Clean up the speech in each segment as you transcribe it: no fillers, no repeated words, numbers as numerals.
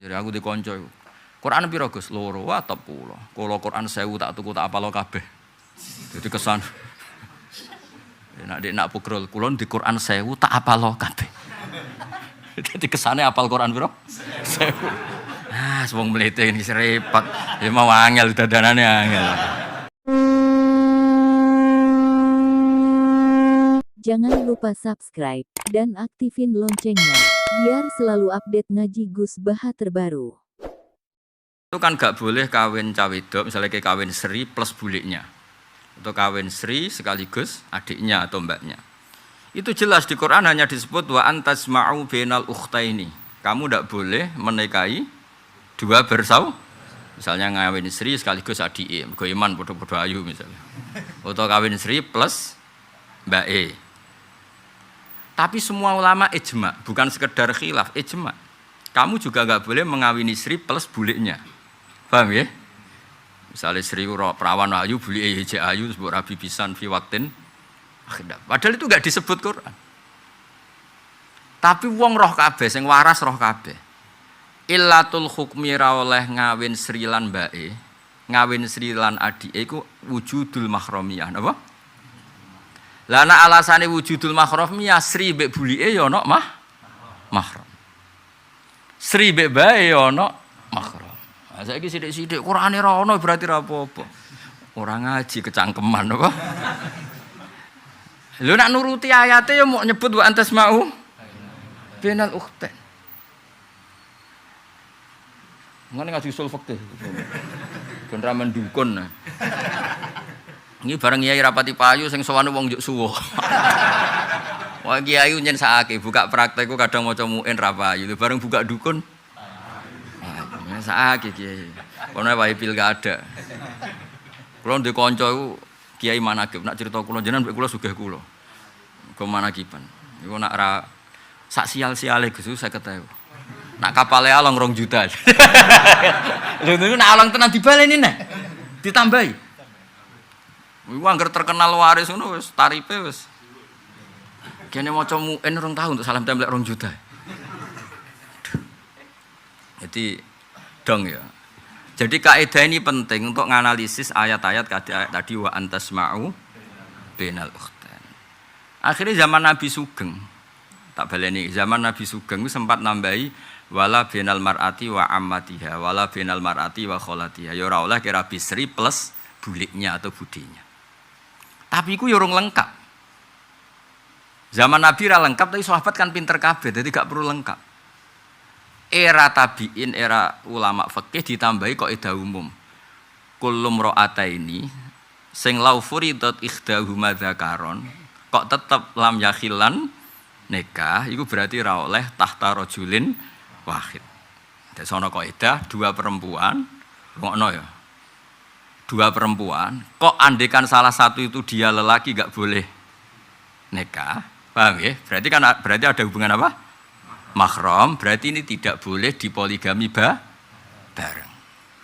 Jadi aku dikonco iku. Quran piro Gus? Loro wa 10. Kula Quran 1000 tak tuku tak apalo kabeh. Jadi kesan. Nak pukrul kula di Quran 1000 tak apalo kabeh. Jadi kesane apal Quran piro? 1000. Ah, wong mlete ini repot. Ya mau angel dadanane angel. Jangan lupa subscribe dan aktifin loncengnya, biar selalu update ngaji Gus Baha terbaru. Itu kan gak boleh kawin cawedok, misalnya kayak kawin Sri plus buliknya. Atau kawin Sri sekaligus adiknya atau mbaknya. Itu jelas di Quran hanya disebut wa antasma'u bainal ukhtaini. Kamu tidak boleh menikahi dua bersaudara. Misalnya kawin Sri sekaligus adik, go iman podo-podo ayu misalnya. Atau kawin Sri plus mbak E. Tapi semua ulama ijma, bukan sekedar khilaf, ijma. Kamu juga enggak boleh mengawini Sri plus buliknya. Paham ya? Misalnya Sri perawan ayu, bulik hije ayu, sebut rabi pisan fi waktin. Padahal itu enggak disebut Quran. Tapi wong roh kabeh, sing waras roh kabeh. Illatul hukmi ra oleh ngawin Sri lan mbake, ngawin Sri lan adike iku wujudul mahramiyah, napa? Lah nek alasane wujudul mahramiyah Sri mbek bulike ya ana mahram. Sri mbek bae ya ana mahram. Lah saiki sithik-sithik Qur'ane ra ono berarti ra apa-apa. Ora ngaji kecangkeman apa? Lho nek nuruti ayate ya mau nyebut wa antasma'u bainal ukhtain. Ngene ngaji usul fikih. Ben ra mendukun. Ini bareng kiai rapati payu sing sowan wong njuk suwo. Wah kiai nyen sakake buka praktekku kadang maca muin ra payu, bareng buka dukun. Ah, sakake kiai. Kono wae pilkada. Kulo ndek kanca iku kiai manakib, nak crita kula jenengan mbek kula sugih kula. Go manakiban. Iku nak ra sak sial-siale Gus 50.000. Nak kapale along 2 juta. Lho niku nak along tenan dibaleni nek. Ditambahi. Iku anggar terkenal waris ngono wis tarife wis. Kene maca muin 2 tahun untuk salam templek 2 juta. Jadi dong ya. Jadi kaidah ini penting untuk menganalisis ayat-ayat tadi wa antasma'u bainal ukhtain. Akhirnya zaman Nabi Sugeng. Tak baleni, zaman Nabi Sugeng itu sempat nambahi wala bainal mar'ati wa ammatiha, wala bainal mar'ati wa kholatiha. Ya ora oleh kira bisri plus buliknya atau budinya. Tapi itu yorong lengkap. Zaman Nabi ra lengkap, tapi sahabat kan pinter kabeh, jadi gak perlu lengkap. Era tabiin, era ulama fikih ditambahi kaidah umum. Kullum ra'ataini sing lau furidat ikhdahuma dzakaron, kok tetep lam yakhilan nikah, itu berarti ra oleh tahta rajulin wahid. Dadi sono kaidah 2 perempuan, ngono ya. 2 perempuan, kok andekan salah satu itu dia lelaki gak boleh nikah, paham ya? Berarti ada hubungan apa? Mahram, berarti ini tidak boleh dipoligami bareng.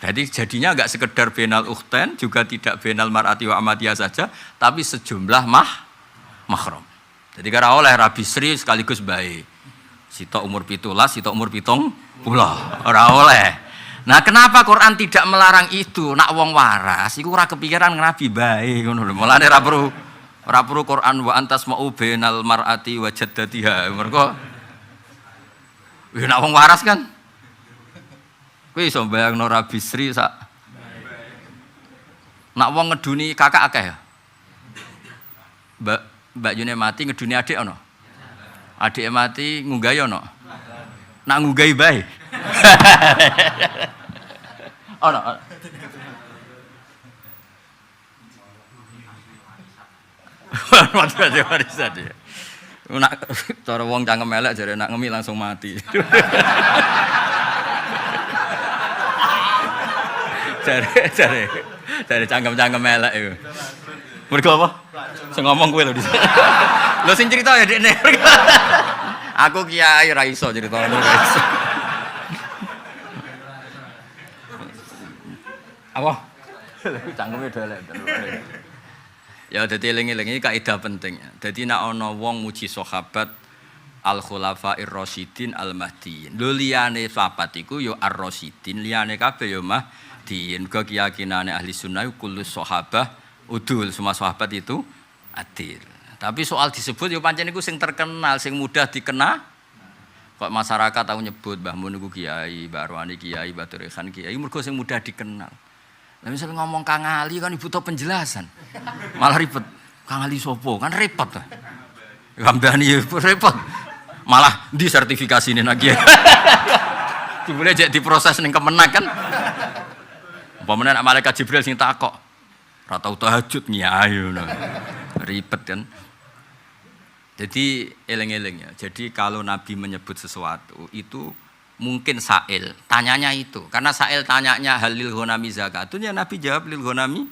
Berarti jadinya gak sekedar bainal ukhtain, juga tidak bainal mar'ati wa amatiyah saja, tapi sejumlah mahram. Jadi kira oleh Rabi Sri sekaligus baik. Sitok umur 17, sitok umur 70, ora oleh. Nah, kenapa Quran tidak melarang itu? Nak wong waras iku ora kepikiran Nabi bae ngono lho. Mulane ora perlu Quran wa antasma'u bainal mar'ati wa jaddatiha. Mergo nak wong waras kan kowe iso bayangno Rabi Sri sak. Nak wong ngeduni kakak akeh ya. Mbak Yune mati ngeduni adik ono. Adike mati ngunggahi ono. Nak ngunggahi bae. Ono. Mati warisan dia. Nak cara wong cangkem elek jare nak ngemi langsung mati. Jare cangkem-cangkem elek iku. Mergo apa? Sing ngomong kowe lho di sini. Lho sing cerita ya dekne. Aku kiai ra iso cerita ngono. Apa? Cangkeme elek. Ya dadi eling-eling iki kaidah penting. Dadi nek ana wong muji sahabat al khulafair rasyidin al mahdiin. Lho liyane sahabat iku ya ar-rasyidin, liyane kabeh ya mahdiin. Muga keyakinane ahli sunnah kullu sahabah udul, semua sahabat itu adil. Tapi soal disebut ya pancen iku sing terkenal, sing mudah dikenal. Kok masyarakat tahu nyebut Mbah Mun niku kiai, Mbah Arwani kiai, Mbah Turekan kiai, mergo sing mudah dikenal. Lah misal ngomong Kang Ali kan butuh penjelasan. Malah ribet. Kang Ali sopo? Kan repot. Gambani repot. Malah di sertifikasi ini lagi. Dibule jek diproses ning Kemenak kan. Umpamane nek malaikat Jibril sing takok. Ora tau tahajud nyai ngono. Ribet kan. Jadi eleng-eleng ya. Jadi kalau Nabi menyebut sesuatu itu mungkin sa'il, tanyanya itu. Karena sa'il tanyanya halil ghanami zakatun, ya Nabi jawab lil ghanami,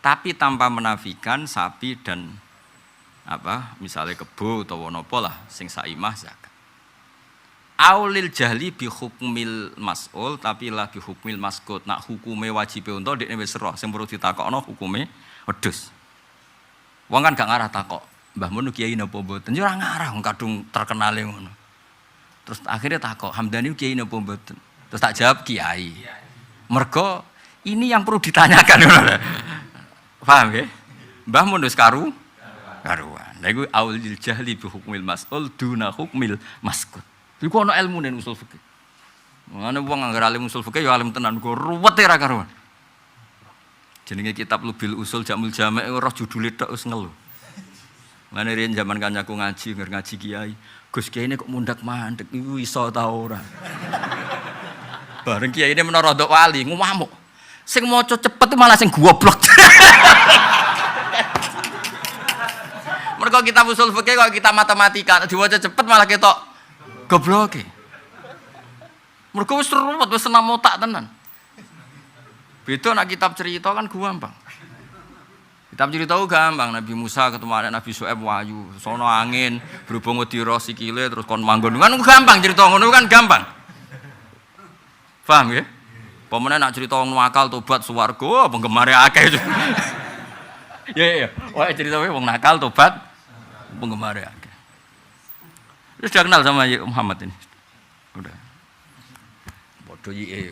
tapi tanpa menafikan sapi dan apa, misalnya kebo atau napa lah sing saimah zakat. Aulil jahli bi hukmil mas'ul, tapi lah bi hukmil maskut. Nak hukume wajib untuk dekne wis roh, sing perlu ditakokno hukume wedhus. Wong kan gak ngarah takok, Mbah Mun kiai napa mboten? Ya ora ngarah wong kadung terkenale ngono. Terus akhirnya takok, Hamdani kiai napa mboten? Terus tak jawab kiai. Mergo ini yang perlu ditanyakan. Paham ya? Mbah Mun wis karuan. Lha iku aulil jahli bi hukmil mas'ul duna hukmil maskut. Iku ana ilmune usul fikih. Mane wong anggere alim usul fikih ya alim tenan, go ruwet ora karuan. Jenenge kitab Lubil Usul Jamul Jami' roh judule tok wis ngelu. Mane riyen zaman kancaku ngaji kiai. Gus kiai ini kok mundak mandek, iku iso ta ora? Bareng kiai ini menara ndok wali, ngamuk. Sing maca cepet itu malah sing goblok. Mergo kita usul fikih kok kita matematika, diwaca cepet malah ketok gobloke. Mergo wis ruwet, wis senam otak tenan. Beda nak kitab cerita kan gampang. Kitab cerita gampang, Nabi Musa ketemu Nabi Syuaib wahyu, sono angin, berhubung wedira sikile terus kon manggon. Kan gampang cerita ngono kan gampang. Paham ya? Pemene nak cerita wong nakal tobat swarga, penggemare akeh. Ya. Wah, cerita wong nakal tobat penggemare akeh. Sudah kenal sama Muhammad ini. Udah. Bodoh iki.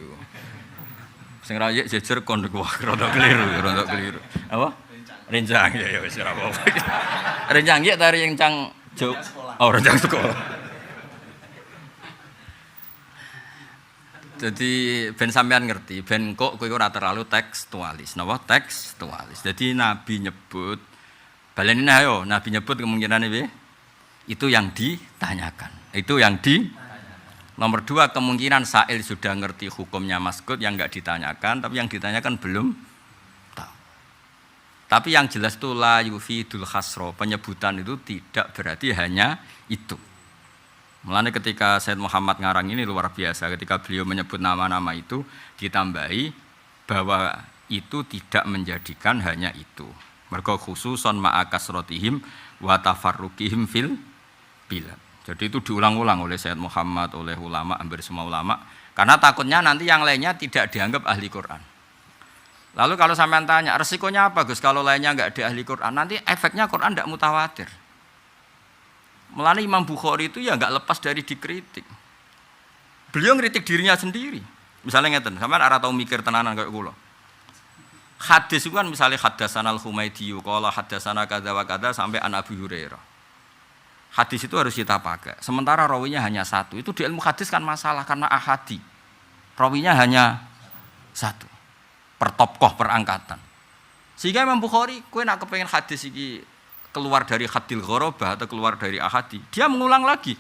Sing ra yek jejer kon wah rada keliru. Apa? Rencang ya wis ora apa-apa. Rencang ya tari rencang juk. Oh, rencang sekolah. Jadi ben sampean ngerti, ben kok kowe ora terlalu tekstualis. Napa tekstualis. Jadi Nabi nyebut baleni ayo, Nabi nyebut kemungkinane piye? Itu yang ditanyakan. Itu yang nomor 2 kemungkinan sa'il sudah ngerti hukumnya maskut yang enggak ditanyakan, tapi yang ditanyakan belum tahu. Tapi yang jelas itu la yufidul khasro, penyebutan itu tidak berarti hanya itu. Mulanya ketika Said Muhammad ngarang ini luar biasa, ketika beliau menyebut nama-nama itu ditambahi bahwa itu tidak menjadikan hanya itu. Mergo khususon ma'akasrotihim wa tafarruqihim fil bilad. Jadi itu diulang-ulang oleh Sayyid Muhammad, oleh ulama, hampir semua ulama. Karena takutnya nanti yang lainnya tidak dianggap ahli Quran. Lalu kalau sampean tanya, resikonya apa Gus kalau lainnya enggak ada ahli Quran? Nanti efeknya Quran tidak mutawatir. Mulanya Imam Bukhari itu ya enggak lepas dari dikritik. Beliau ngeritik dirinya sendiri. Misalnya ngeten, sampean ora tau mikir tenanan kayak kula. Hadis itu kan misalnya haddatsana al-Humaidi, qala haddatsana kadza wa kadza sampai an Abi Hurairah. Hadis itu harus kita pakai. Sementara rawinya hanya satu. Itu di ilmu hadis kan masalah karena ahadi. Rawinya hanya satu. Per tokoh, per angkatan. Sehingga Imam Bukhari, kowe nak kepengen hadis iki keluar dari hadil ghorobah atau keluar dari ahadi, dia mengulang lagi.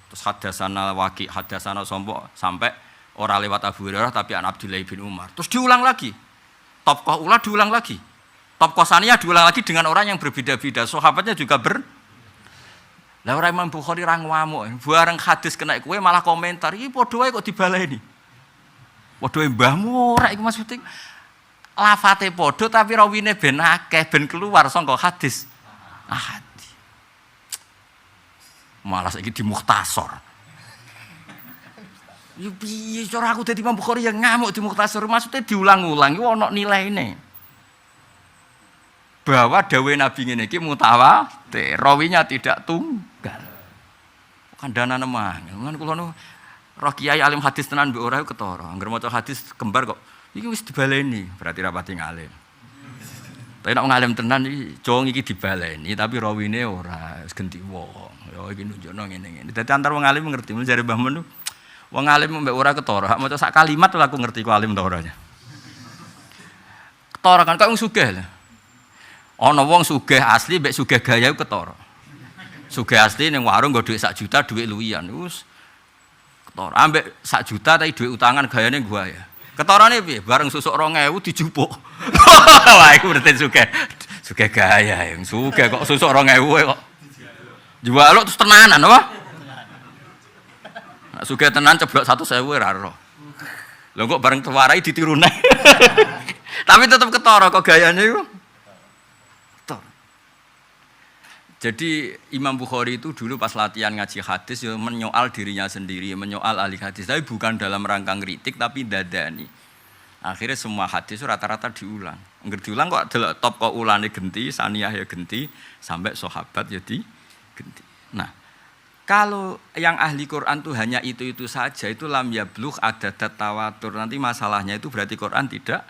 Terus haddatsana Waqi', haddatsana Sompo sampai ora lewat Abu Hurairah tapi an Abdullah bin Umar. Terus diulang lagi. Tokoh ulah diulang lagi. Tokoh saniyah diulang lagi dengan orang yang berbeda-beda. Sahabatnya juga Lah ora Imam Bukhari ra ngamuk, bareng hadis kena kowe malah komentar, iki padha wae kok dibaleni. Padha mbahmu ora iku maksudnya lafate padha tapi rawine ben akeh ben keluar saka hadis. Ahadi. Malah saiki di mukhtasar. Yo piye cara aku dadi Imam Bukhari yang ngamuk di mukhtasar maksudnya diulang-ulang iku ana nilaine. Bahwa dawuh Nabi ngene iki mutawatir, rawinya tidak tunggal. kandhane mah. Mulane kula nu roh kiai alim hadis tenan mbek ora ketara. Angger maca hadis kembar kok iki wis dibaleni, berarti rapati ngalim. Tapi nek ngalim tenan iki jong iki dibaleni tapi rawine ora wis genti wong. Ya iki nunjukno ngene-ngene. Dadi antar wong alim ngerti, mun jare Mbah Mun wong alim mbek ora ketara, hak maca sak kalimat lho aku ngerti ku alim ta oranya. Ketara kan kok wong sugih lho. Ana wong sugih asli mbek sugih gaya ketara. Sugih asli ning warung nggo dhuwit 1 juta, dhuwit luwian. Wis ketara. Ambek 1 juta tapi dhuwit utangan gayane gua ya. Ketarane piye? Bareng susuk 2000 dijupuk. Wah, iku berarti sugih. Sugih gaya yang sugih kok susuk 2000 kok. Jual terus tenanan apa? Nek sugih tenan ceblok 100.000 ora ero. Lho kok bareng tewarai ditiru neh. Tapi tetep ketara kok gayane iku. Jadi Imam Bukhari itu dulu pas latihan ngaji hadis ya menyoal dirinya sendiri, menyoal ahli hadis. Tapi bukan dalam rangka ngritik tapi dadani. Akhirnya semua hadis rata-rata diulang. Angger diulang kok delok top kok ulane genti, saniyah ya genti, sampai sahabat ya genti. Nah, kalau yang ahli Quran tuh hanya itu saja, itu lam yablugh adadat tawatur. Nanti masalahnya itu berarti Quran tidak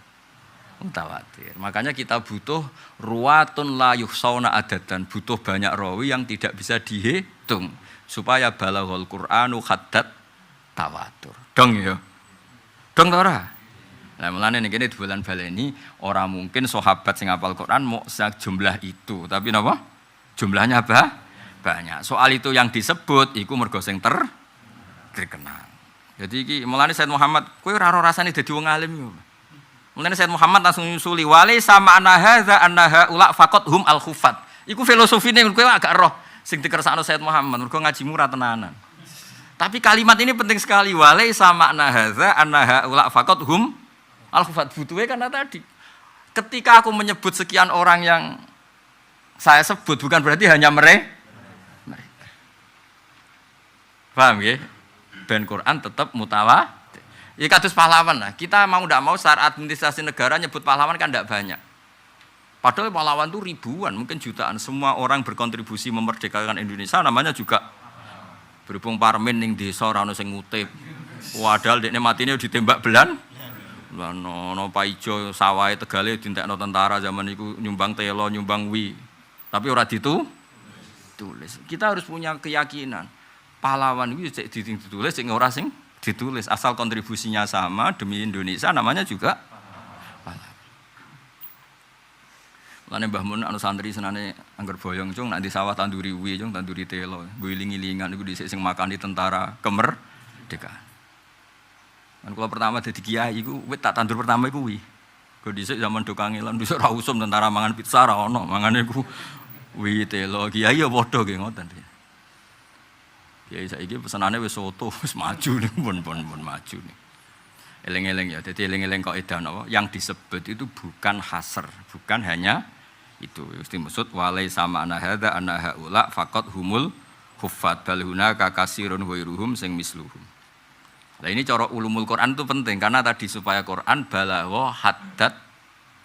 mutawatir. Makanya kita butuh ruwatun la yuhsauna adadan, butuh banyak rawi yang tidak bisa dihitung supaya balaghul Qur'anu haddat tawatur. Dong ya. Dong ta ora? Lah mulane ning kene dolan baleni ora mungkin sahabat sing hafal Quran mau sak jumlah itu, tapi napa? Jumlahnya apa? Banyak. Soal itu yang disebut iku mergo sing terkenal. Jadi iki mulane Said Muhammad kowe ora rasane dadi wong alim yo. Mulane Said Muhammad langsung nyusuli wali sama annaha ula faqat hum al khufat. Iku filosofine kowe agak roh sing dikersakno Said Muhammad mergo ngajimu ora tenanan. Tapi kalimat ini penting sekali wali sama annaha ula faqat hum al khufat. Butuhe karena tadi ketika aku menyebut sekian orang yang saya sebut bukan berarti hanya mereka. Paham ya? Ben Quran tetap mutawatir. Ya kados pahlawan lah. Kita mau tidak mau secara administrasi negara nyebut pahlawan kan tidak banyak. Padahal pahlawan itu ribuan, mungkin jutaan. Semua orang berkontribusi memerdekakan Indonesia. Namanya juga berhubung parmen ning desa ora ono sing ngutip. Padahal dekne matine ditembak belan. Lah ono paijo sawahe Tegale dientekno tentara zaman iku nyumbang telo, nyumbang wi. Tapi ora ditulis. Kita harus punya keyakinan. Pahlawan itu cek ditulis, cek ora sing ditulis. Asal kontribusinya sama demi Indonesia namanya juga pahlawan. Lane Mbah Mun anu santri senane angger boyong cung nak di sawah tanduri wi cung tanduri telo. Guling-gilingan iku dhisik sing makani tentara kemerdekaan. Kan kula pertama dadi kiai iku wit tak tandur pertama iku wi. Go dhisik zaman do kangelan dhisik ora usum tentara mangan pizza ra ono, mangane iku wi telo kiai ya padha nggih ngoten. Ya saiki pesenane wis soto, wis maju nih, pun maju nih. Eleng-eleng ya, jadi eleng-eleng kok edan apa? Yang disebut itu bukan hasr, bukan hanya itu. Mesti maksud walai sama anahada anahaula faqat humul huffat bal hunaka kasirun ghairuhum sing misluhum. Nah ini cara ulumul Quran itu penting karena tadi supaya Quran balagha haddat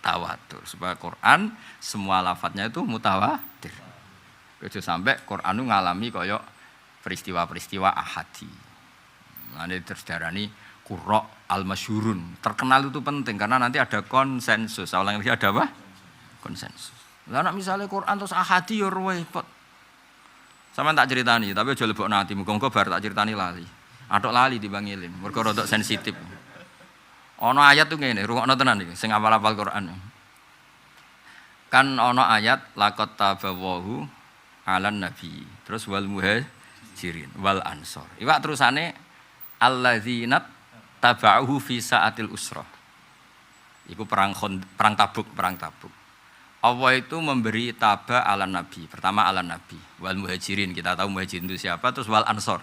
tawatur, supaya Quran semua lafadznya itu mutawatir. Ojo sampai Quran itu ngalami koyok peristiwa-peristiwa ahadi. Nanti terdarani qurra al-masyhurun. Terkenal itu penting karena nanti ada konsensus. Awalnya ada apa? Konsensus. Lah nek misale Quran terus ahadi ya repot. Sampeyan tak ceritani, tapi aja lebokno ati. Muga-muga bar tak ceritani lali. Atok lali timbang eling. Mergo rodok sensitif. Ana ayat tuh ngene, rungokno tenan iki sing hafal-hafal Quran. Kan ana ayat laqad tabawahu 'alan nabi. Terus wal muhajirin wal ansor. Iwak terusane alladzina taba'uhu fi sa'atil usrah. Iku perang Tabuk. Allah itu memberi taba ala nabi. Pertama ala nabi, wal muhajirin. Kita tahu muhajirin itu siapa, terus wal ansor.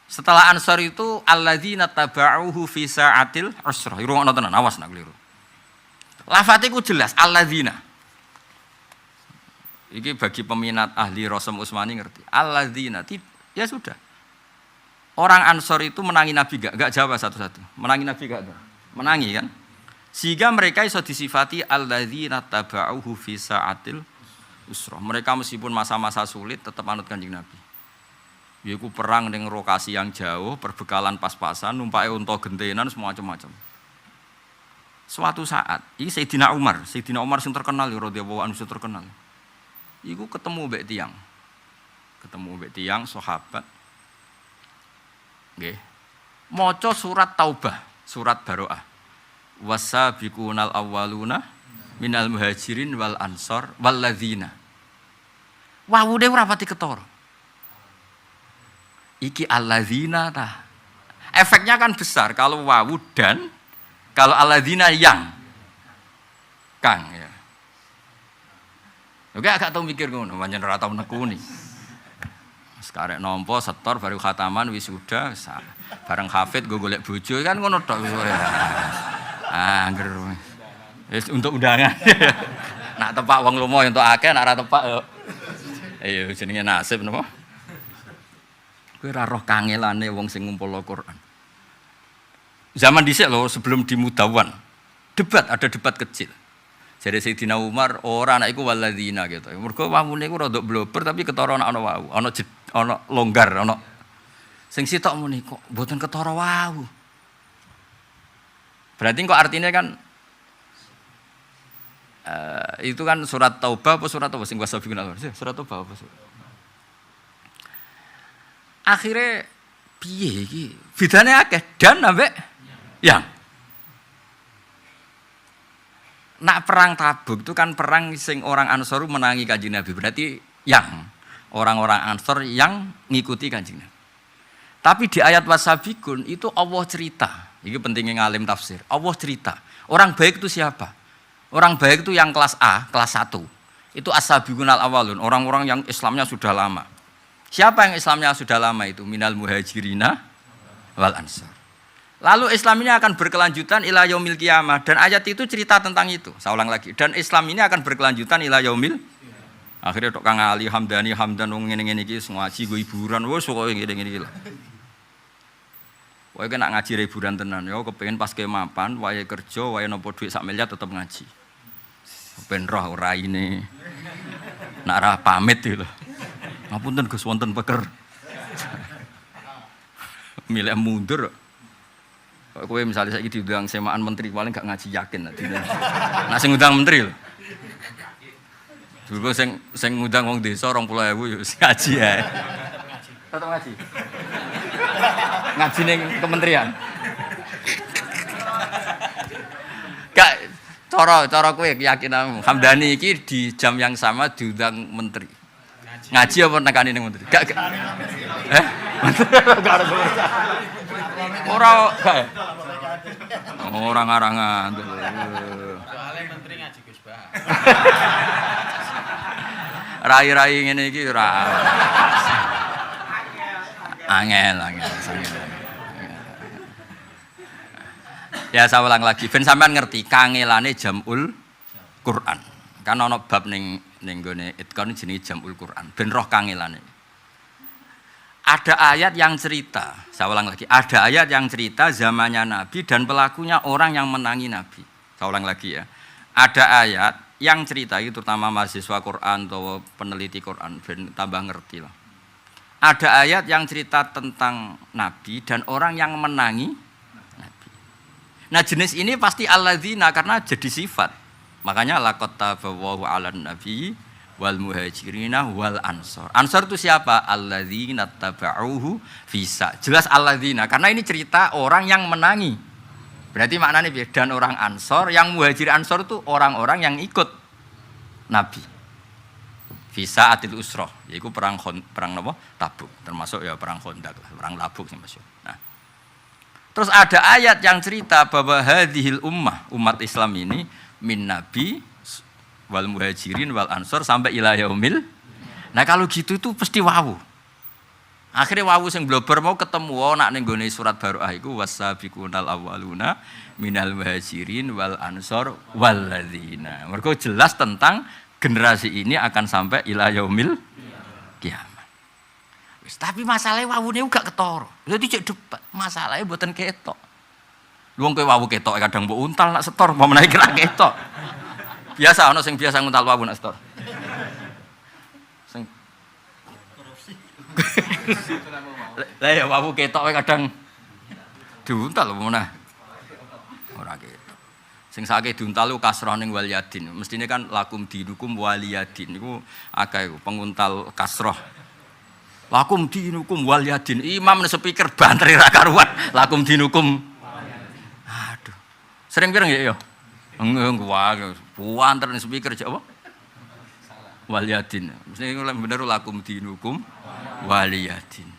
Setelah ansor itu alladzina taba'uhu fi sa'atil usrah. Irungokno tenan, awas nak keliru. Lafate ku jelas alladzina. Iki bagi peminat ahli Rasul Utsmani ngerti. Alladzina ya sudah. Orang Ansor itu menangi Nabi enggak jawab satu-satu. Menangi Nabi enggak tuh? Menangi kan? Sehingga mereka iso disifati alladzina taba'uhu fi sa'atil usrah. Mereka meskipun masa-masa sulit tetap anut Kanjeng Nabi. Yaiku perang ning lokasi yang jauh, perbekalan pas-pasan, numpake unta gentenan semua macam-macam. Suatu saat, ini Sayyidina Umar sing terkenal ya radhiyallahu anhu sing terkenal. Iku ketemu mbek tiyang sahabat. Nggih. Maca surat Taubah, surat Baroah. Wasabiqunal awwaluna minal muhajirin wal ansor wal ladzina. Wawude ora pati ketara. Iki alladzina ta. Efeknya kan besar kalau wawu dan kalau alladzina yang kang ya. Oke agak tau mikir ngono, pancen ora tau nekuni. Sekarek nampa setor baru khataman wisuda bareng hafid go golek bojo kan ngono tok wis. Angger. Wis untuk undangan. Nak tepak wong lomo entuk akeh, nak ora tepak yo. Ayo jenenge nasib napa? Kowe ora roh kangelane wong sing ngumpulno Quran. Zaman dhisik lho sebelum di Mudawan. Ada debat kecil. Jadi Sayyidina Umar ora anak iku waladzina gitu. Mergo wawune iku rada blober tapi ketara ana wawu, ana longgar, ana sing sitok muni kok mboten ketara wawu. Berarti kok artinya kan itu kan surat Taubah apa surat apa sing wasabiqun al surat Taubah apa surat. Akhirnya piye iki? Bedane akeh dan ambek yang nak perang Tabuk itu kan perang sing orang Ansor menangi Kanjeng Nabi. Berarti yang orang-orang Ansor yang ngikuti Kanjeng Nabi. Tapi di ayat wasabiqun itu Allah cerita. Ini pentingnya ngalim tafsir. Allah cerita. Orang baik itu siapa? Orang baik itu yang kelas A, kelas 1. Itu as-sabiqun al-awwalun, orang-orang yang Islamnya sudah lama. Siapa yang Islamnya sudah lama itu? Minal muhajirina wal ansar. Lalu Islam ini akan berkelanjutan ila yaumil qiyamah dan ayat itu cerita tentang itu. Saya ulang lagi. Dan Islam ini akan berkelanjutan ila yaumil. Akhirnya tok Kang Ali Hamdani Hamdan wong ngene-ngene iki ngaji go hiburan wis kok ngene-ngene iki lho. Wae kena ngaji hiburan tenan ya kepengin pas ke mapan, wae kerja, wae nopo dhuwit sak miliar tetep ngaji. Ben roh raine. Nak ra pamit iki lho. Ngapunten Gus wonten peker. Milih mundur. Kowe misalnya saiki diundang semaan menteri paling gak ngaji yakin nanti. Nah sing ngundang menteri lho. Dulu sing ngundang wong desa 20.000 yo ngaji ae. Tetep ngaji. Ngaji ning kementerian. Gak cara kowe keyakinanmu. Hamdani iki di jam yang sama diundang menteri. Ngaji apa nekani ning menteri? Gak. Orang arangan. Soalnya menteri ngaji Gus Bah. Rai-rai ngene iki ora. Angel. Ya saya ulang lagi, ben sampean ngerti kangelane jamul Quran. Kan ana bab ning nggone itkon jenenge jamul Quran. Ben roh kangelane. Ada ayat yang cerita, saya ulang lagi, ada ayat yang cerita zamannya Nabi dan pelakunya orang yang menangi Nabi. Saya ulang lagi ya. Ada ayat yang cerita itu terutama mahasiswa Quran atau peneliti Quran, ben tambah ngerti lah. Ada ayat yang cerita tentang Nabi dan orang yang menangi Nabi. Nah jenis ini pasti alladzina karena jadi sifat. Makanya laqad tabawahu 'alan nabi wal muhajirina wal ansor. Ansor itu siapa? Alladzina taba'uhu fisa. Jelas alladzina karena ini cerita orang yang menangi. Berarti maknanya dan orang ansor, yang muhajir ansor itu orang-orang yang ikut Nabi. Fisa atil usroh, yaitu perang apa? Tabuk, termasuk ya perang Khandaq, perang Tabuk sih Mas. Nah. Terus ada ayat yang cerita bahwa hadhil umat Islam ini min nabi wal muhajirin wal ansor sampai ila yaumil. Nah kalau gitu itu pasti wawu. Akhirnya wawu sing blober mau ketemu nak ning gone surat Baroah iku wasabiqunal awwaluna minal muhajirin wal ansor wal ladzina. Mergo jelas tentang generasi ini akan sampai ila yaumil kiamat. Wis tapi masalahnya wawune gak ketara. Dadi cek debat, masalahnya mboten ketok. Wong kowe wawu ketok kadang mbok untal nak setor mau menawi kira ketok. Biasa ana sing biasa nguntal wawu nak setor. Sing korupsi. Lah ya wawu ketok kadang diuntal apa meneh. Ora ketok. Sing sake diuntal ku kasrah ning wal yadin. Mestine kan lakum dinukum waliyadin niku akeh penguntal kasrah. Lakum dinukum wal yadin. Imam ning speaker banter ra karuan. Lakum dinukum. Aduh. Sering pirang ya? Wah, banter ning speaker apa? Wal yadin. Mestine bener lakum dinukum waliyadin.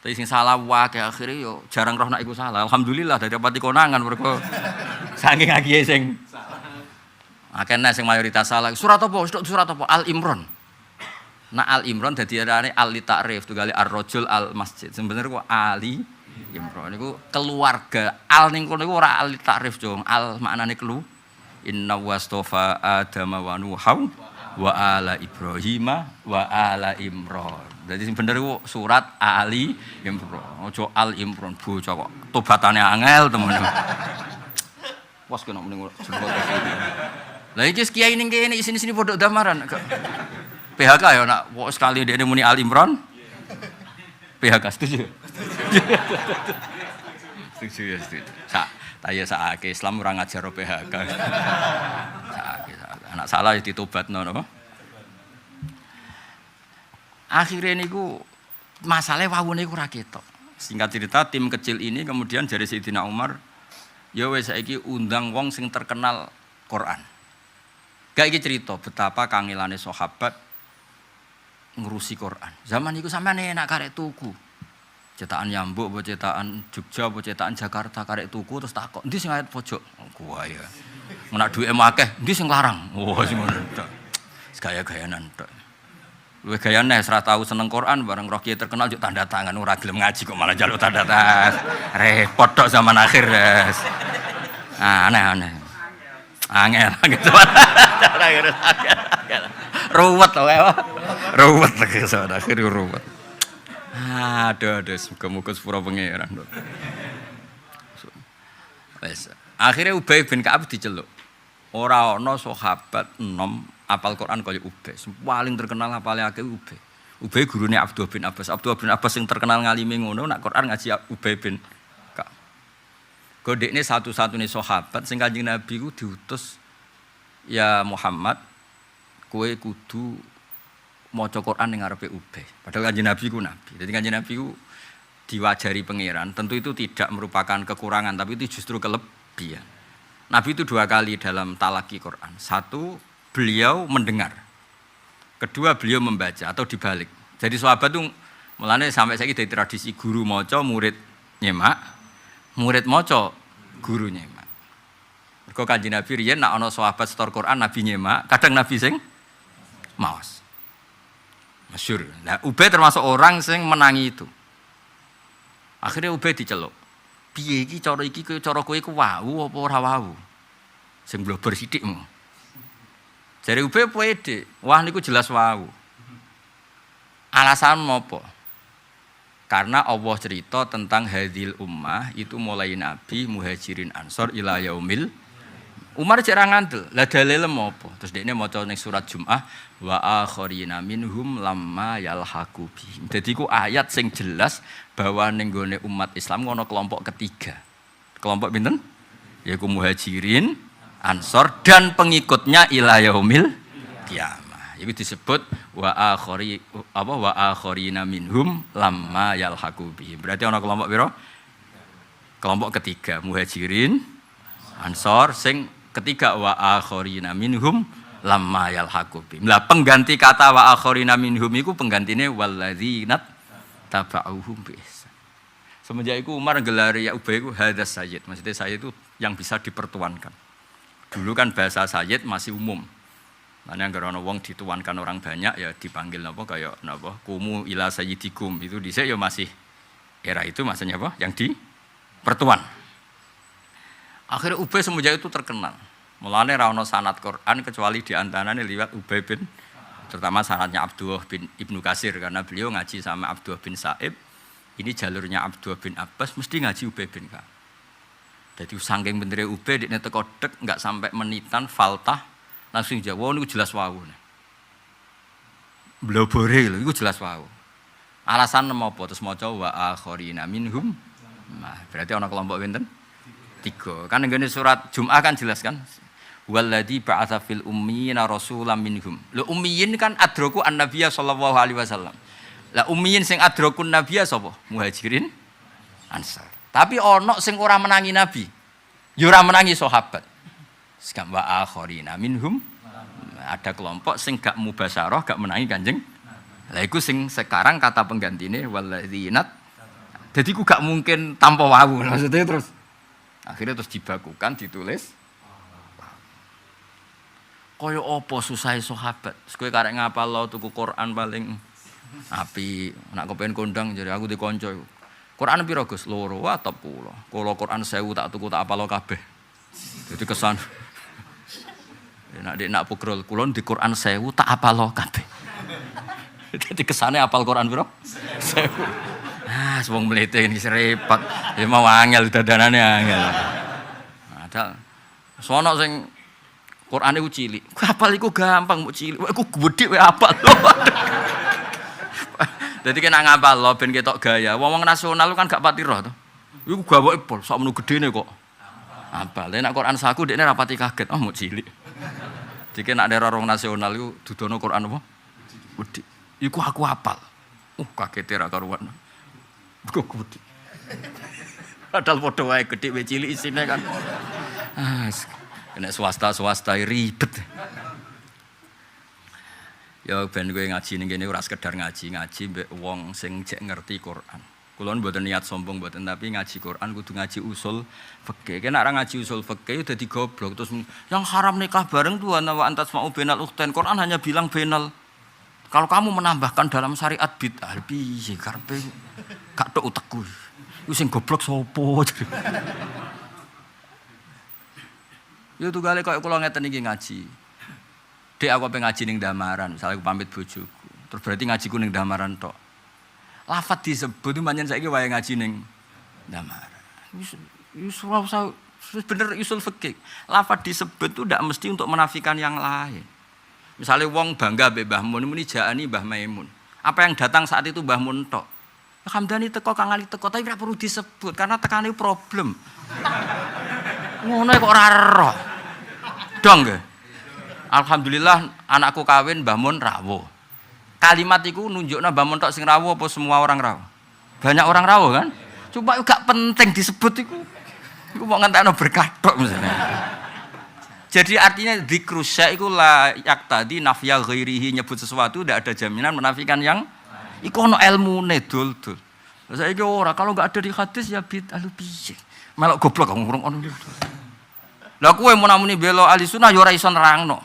Tapi sing salah wae akhire yo jarang roh nak iku salah. Alhamdulillah dari pati konangan mergo saking akiye sing akeh sing mayoritas salah. Surat apa? Surat apa? Al Imran. Nah Al Imran dadi arane al ta'rif tugale ar-rajul al masjid. Sebenarnya ku Ali Imran niku keluarga. Al ning kono iku ora al ta'rif, Jong. Al maknane kelu. Inna wastofa Adama wa Nuha wa ala Ibrahima wa ala Imran. Jadi sing bener iku surat Ali Imran. Ojo Al Imran bocah kok tobatane angel temen. Wes kena mending sebut. Lah iki kiai ning kene sini pondok damaran. PHK ya nak kok sekali dekne muni Al Imran. PHK setuju. Setuju ya setuju. Sakake Islam ora ngajar PHK. Sakake anak salah ya ditobatno napa? Akhirnya niku masalahnya wawune iku ora ketok. Singkat cerita tim kecil ini kemudian dari Sayyidina Umar, ya wis saiki undang wong sing terkenal Quran. Gak iki cerita betapa kangelane sahabat ngurusi Quran. Zaman iku sampean enak karek tuku. Cetakan Yambuk, apa cetakan Jogja, apa cetakan Jakarta karek tuku terus takok, "Endi sing ayat pojok?" Gua ya. Menak duwe akeh, "Endi sing larang?" Oh, sing ngono tok. Gaya-gayanan tok. Luwih gayane ora tau seneng Quran bareng roh kiai terkenal juk tanda tangan ora gelem ngaji kok malah njaluk tanda tangan. Repot tok zaman akhir, Des. Aneh-aneh. Angel gitu. Ruwet to kae. Ruwet lagi zaman akhir ruwet. Aduh, muga-muga sepura pangeran. Wes, akhirnya Ubay bin Ka'ab diceluk. Ora ana sahabat enom apal Quran kaya Ubay. Paling terkenal apale akeh Ubay. Ubay gurune Abdullah bin Abbas. Abdullah bin Abbas sing terkenal ngalime ngono nak Quran ngaji Ubay bin Ka'ab. Godekne satu-satunya sahabat sing Kanjeng Nabi ku diutus, "Ya Muhammad, kowe kudu maca Quran ning ngarepe Ubay." Padahal Kanjeng Nabi ku nabi. Jadi Kanjeng Nabi ku diwajari pangeran. Tentu itu tidak merupakan kekurangan, tapi itu justru kelebihan. Nabi itu 2 kali dalam talaki Quran. 1, beliau mendengar. Kedua, beliau membaca atau dibalik. Jadi sahabat itu mulane sampai saiki dari tradisi guru maca, murid nyemak, murid maca, guru nyemak. Mergo Kanjeng Nabi riyen nek ana sahabat setor Quran Nabi nyemak, kadang Nabi sing maos. Masyhur. Nah, Ubay termasuk orang sing menangi itu. Akhirnya Ubay diceluk. Piye iki cara kowe iku wau apa ora wau? Sing blober sithikmu. Jare Ubay pede, wah niku jelas wau. Alasan apa? Karena Allah cerita tentang hadil ummah itu mulai Nabi, Muhajirin, Ansor ila yaumil. Umar cek ra ngandel, lah dalile apa? Terus dekne maca ning surat Jumat wa akharina minhum lamma yalhaqu bihim. Dadi ku ayat sing jelas bahwa ning gone umat Islam ono kelompok ketiga. Kelompok pinten? Yaiku Muhajirin, Ansor dan pengikutnya ila yaumil kiamah. Iku disebut wa akharina minhum lamma yalhaqu bihim. Berarti ono kelompok pira? Kelompok ketiga, Muhajirin, Ansor sing ketiga wa akharina minhum lamma yalhaqu bihim. Lah pengganti kata wa akharina minhum iku penggantine walladzina tabauhum bi ihsan. Semenjak itu Umar gelari ya Ubay iku hadas sayyid. Maksudnya sayyid itu yang bisa dipertuankan. Dulu kan bahasa sayyid masih umum. Mana yang ana wong dituankan orang banyak ya dipanggil napa kaya napa kumu ila sayyidikum itu dhisik ya masih era itu maksudnya apa? Yang dipertuan. Akhirnya Ubay semenjak itu terkenal. Mulane ra ono sanad Quran kecuali di antaranya liwat Ubay bin, terutama sanadnya Abdullah bin Ibnu Katsir karena beliau ngaji sama Abdullah bin Sa'ib. Ini jalurnya Abdullah bin Abbas mesti ngaji Ubay bin Ka'ab. Jadi saking bener Ubay dekne teko dek enggak sampai menitan faltah langsung jawab niku jelas wau. Blobore lho iku jelas wau. Alasan menapa terus maca wa akharina minhum. Nah, berarti ana kelompok pinten? 3. Kan ngene surat Jumat kan jelas kan? Walladzi ba'atsa fil ummiyina rasulam minhum. Lho ummiyin kan adraku an-nabiyya sallallahu alaihi wasallam. Lah ummiyin sing adrakun nabiyya sapa? Muhajirin Ansar. Tapi ana sing ora menangi nabi. Ya ora menangi sahabat. Sekam wa akharina minhum. Ada kelompok sing gak mubasyarah, gak menangi Kanjeng. Lah iku sing sekarang kata penggantine walladzinat. Jadi ku gak mungkin tanpa wawu maksudnya terus. Akhirnya terus dibakukan ditulis kaya apa susahe sahabat. Kowe karek ngapal tuku Quran paling api. Nek kepen kondang jare aku dikonco. Quran piro Gus? 2 atap kula. Kula Quran 1000 tak tuku tak apal kabeh. Dadi kesan. Nek pugrol kula di Quran 1000 tak apal kabeh. Dadi kesane apal Quran piro? 1000. Wong mlete ini repot. Ya mau angel dadanane angel. Ada sono sing Qur'ane ku cilik. Hafal iku gampang, mbok cilik. Iku gedhe wae hafal. Dadi kena ngapal lo ben ketok gaya. Wong nasional kan gak pati roh to. Iku gawoke pol sakmono gedene kok. Hafal. Nek Qur'an saku dekne rapati kaget. Oh, mbok cilik. Dike nek daerah rong nasional iku dudono Qur'an apa? Gedhe. Iku aku hafal. Kagete ra karuan. Kok gedhe. Padahal padha wae gedhe wae cilik isine kan. Nek swasta ribet. Ya ben kowe ngaji ning kene ora sekedar ngaji mbek wong sing jek ngerti Quran. Kula mboten niat sombong mboten tapi ngaji Quran kudu ngaji usul fikih. Kena ora ngaji usul fikih dadi goblok terus yang haram nikah bareng Tuhan wa antas mau benal ukhtain. Quran hanya bilang benal. Kalau kamu menambahkan dalam syariat bid'ah piye karepe gak tok utekku. Iku sing goblok sapa? Yo tunggale koyo kula ngeten iki ngaji. Dek aku pengen ngaji ning Damaran, misalnya aku pamit bojoku. Terus berarti ngajiku ning Damaran tok. Lafaz disebut pancen saiki wae ngaji ning Damaran. Wis bener usul fikih. Lafaz disebut itu ndak mesti untuk menafikan yang lain. Misalnya wong bangga mbek Mbah Mun muni jaani Mbah Maimun. Apa yang datang saat itu Mbah Mun tok. Hamdani teko Kang Ali teko tapi ora perlu disebut karena tekane problem. Ngono kok ora ero. Dong nggih. Alhamdulillah anakku kawin Mbah Mun rawuh. Kalimat iku nunjukna Mbah Mun tok sing rawuh apa semua orang rawuh? Banyak orang rawuh kan? Cuma gak penting disebut iku. Iku mau ngentekno berkah tok misalnya. Jadi artinya dzikrus syai' iku la yaqtadi nafya ghairihi, nyebut sesuatu tidak ada jaminan menafikan yang iku ono ilmune dul-dul. Lah saiki ora kalau enggak ada di hadis ya bid'ah lu piye. Melok goblok ngurung ono. Lah kowe menamuni bela ahli sunnah ya ora iso nerangno.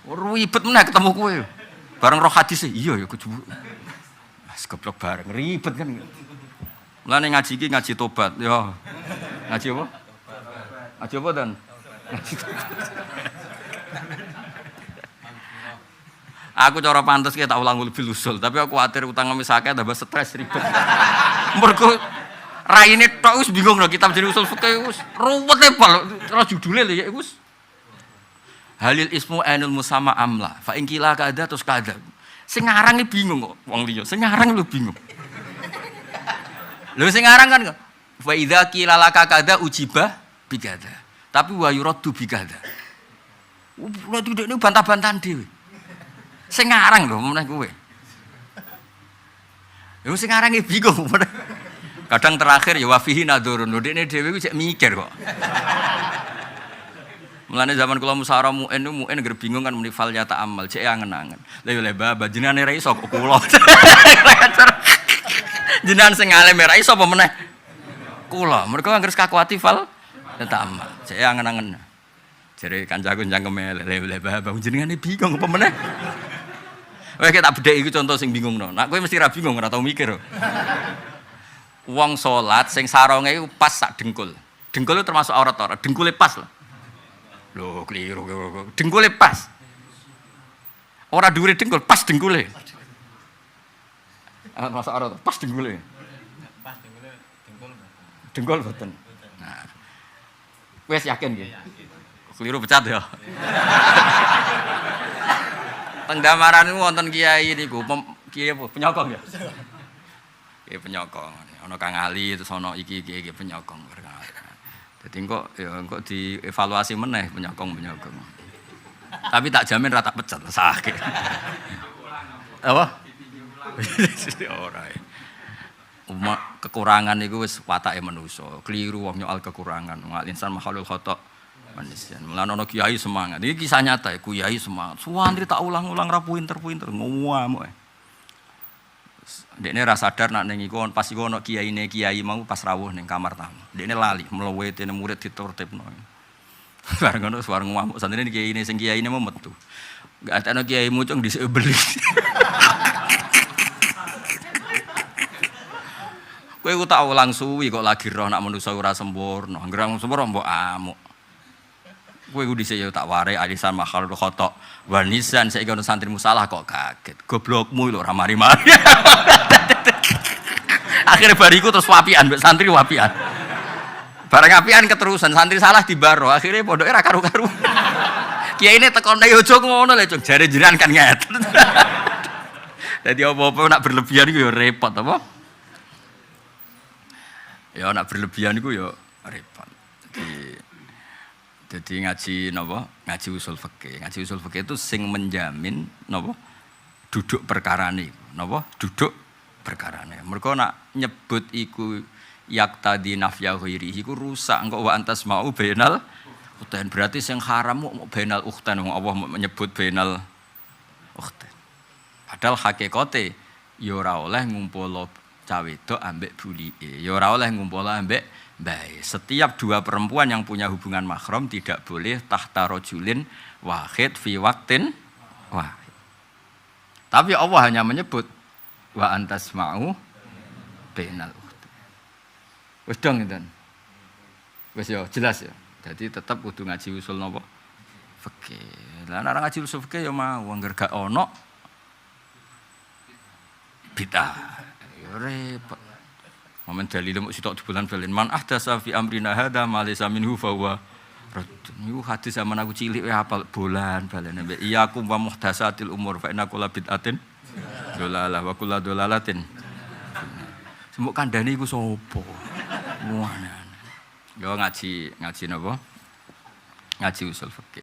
Ribet meneh ketemu kowe. Bareng roh hadis iya ya kudu. Mas goblok bareng ribet kan. Mulane ngaji iki ngaji tobat ya. Ngaji apa? Ngaji apa dan? Aku cara pantes ki tak ulang lebih usul, tapi aku khawatir utang wis akeh tambah stres ribet. Mergo raine tok wis bingung lho kitab jeneng usul fikih wis ruwet e pol. Terus judule lho ya wis. Halil ismu ainul musamma amla. Fa in kila kada terus kada. Sing ngarang iki bingung kok wong liya. Sing ngarang lho bingung. Lho sing ngarang kan wa idza qila laka kada ujibah bigada. Tapi wa yuraddu bigada. Berarti dekne bantah-bantahan dhewe. Sing ngarang lho meneh kowe. Yo sing ngarange bingung. Kadang terakhir ya wa fihi nadzurun. Dekne dhewe ku cek mikir kok. Mulane zaman kula musyawarah mu'en ngger bingung kan muni fal ya ta'amal cek angen-angen. Lah yo le baba jenenge ra iso kok kula. Jenengan sing alim ra iso apa meneh? Kula. Mergo anggere kakuati fal ya ta'amal. Cek angen-angen. Jare kancaku cangkeme le baba jenengane bingung apa meneh? Wah, kita bedhek iku contoh sing bingungno. Nek kowe mesti ra bingung, ora tau mikir. Wong salat sing saronge iku pas sak dengkul. Dengkul itu termasuk aurat ora? Dengkule pas lho. Lho, keliru. Dengkule pas. Ora dhuwure dengkul, pas dengkule. Termasuk aurat, pas dengkule. Pas dengkul dengkul. Dengkul boten. Nah. Wes yakin nggih? Keliru pecat ya. Teng Damaran niku wonten kiai niku Kiai apa? Penyokong ya? Kiai penyokong. Ono Kang Ali terus ono iki penyokong. Jadi kok dievaluasi meneh penyokong. Tapi tak jamin rata pecat sakit. Apa? Ora. Kekurangan itu wis watake manusa. Keliru wong nyoal kekurangan. Wal insan makhluk khata' manusia. Mulane ana kiai semangat. Iki kisah nyata ya, kiai semangat. Suwantri tak ulang-ulang ra pinter-pinter ngamuk. Dekne ra sadar nak ning iku pas iku ana kiai mau pas rawuh ning kamar tamu. Dekne lali mlewetene murid diturtipno. Bareng ngono suara ngamuk santri kiai sing kiyaine mau metu. Enggak ana kiai mucung dhisik beli. Kowe ku tak ulang suwi kok lagi roh nak manusa ora sempurna. Angger sempurna mbok amuk. Kowe ku dhisik yo tak ware alisan makhluk khata' wa nisan saiki ono santrimu salah kok kaget. Goblokmu lho ora mari-mari. Akhire bariku terus wapian mbek santri wapian. Bareng apian keterusan santri salah dibaro. Akhire pondoke ra karu-karu. Kiyaine tekone yo aja ngono lho, jare jiran kan nget. Dadi apa-apa nak berlebihan iku yo repot apa? Ya nak berlebihan iku ya repot. Jadi ngaji napa? Ngaji usul fikih. Ngaji usul fikih itu sing menjamin napa? Duduk perkarane. Napa? Duduk perkarane. Mergo nak nyebut iku yaqtadi nafya ghairihi iku rusak engko wa antas mau bainal ukhtain. Berarti sing haram mau bainal ukhtain wong Allah menyebut bainal ukhtain. Padahal hakikate ya ora oleh ngumpul cawe wedok ambek bulike. Ya ora oleh ngumpul ambek bae. Setiap dua perempuan yang punya hubungan mahram tidak boleh tahta rajulin wahid fi waqtin wahid. Tapi Allah hanya menyebut wa antas ma'u bainal ukhtain. Wis dong ngeten. Wis ya jelas ya. Jadi tetap kudu ngaji usul napa? Fikih. Lah nek ngaji usul fikih ya mau angger gak ono bid'ah. Repot. Momen dalil muk sitok dibulan balen man ahdasa fi amrina hadza ma laysa minhu fa huwa raddun. Iku hadis zaman aku cilik hafal bulan balen mbek iyakum wa muhdasatil umur fa inna kullu bid'atin dolalah wa kullu dolalatin. Semuk kandhane iku sapa? Ngono. Yo ngaji napa? Ngaji usul fikih.